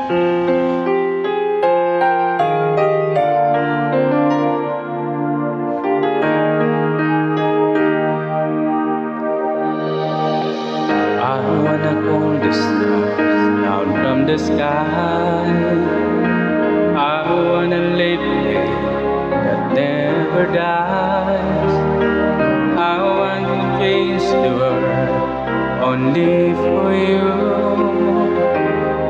I wanna call the stars down from the sky. I wanna live a day that never dies. I want to change the world only for you.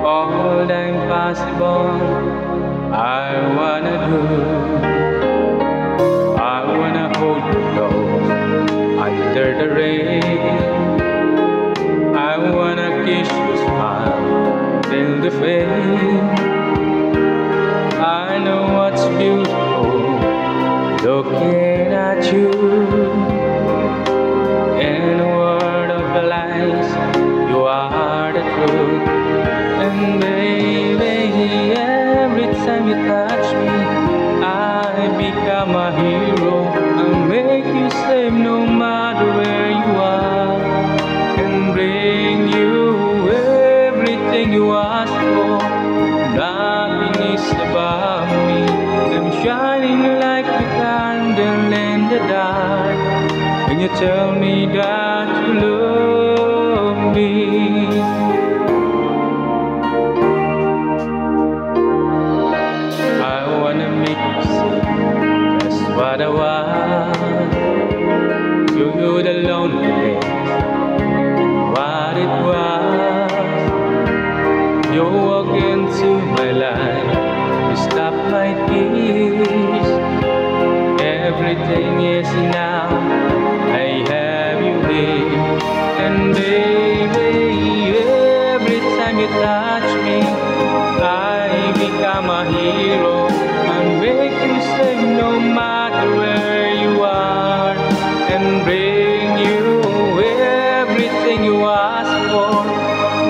All the impossible I wanna do. I wanna hold you close under the rain. I wanna kiss your smile till the fame. I know what's beautiful looking at you. In a world of lies, you are the truth. And baby, every time you touch me, I become a hero. I'll make you safe no matter where you are, and bring you everything you ask for. Nothing is above me. I'm shining like a candle in the dark when you tell me that you love me. I wanna make you see just what I want. Show you the loneliness, what it was. You walk into my life, you stop my tears. Everything is now, I have you here. And baby, every time you touch me, I become a hero. I'll make you safe no matter where you are, and bring you everything you ask for.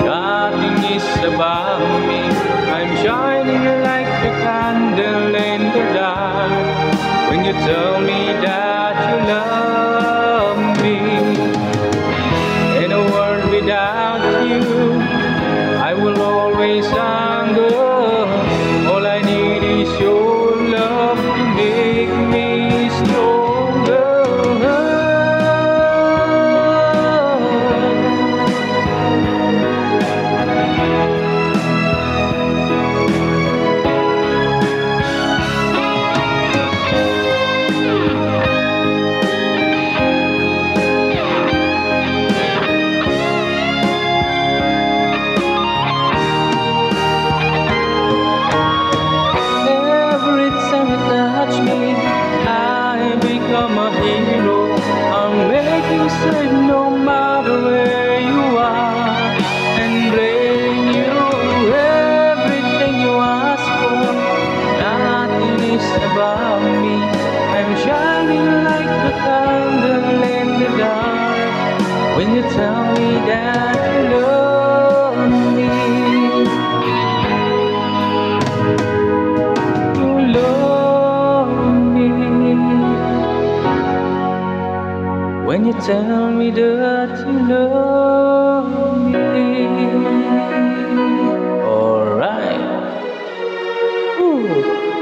Nothing is above me. I'm shining like a candle in the dark when you tell me that you love me. In a world without you, I will always hunger. All I need is your love to make me stronger. I'm a hero. I'll make you safe no matter where you are, and bring you everything you ask for. Nothing is above me. I'm shining like a candle in the dark when you tell me that you love me. You love me. When you tell me that you love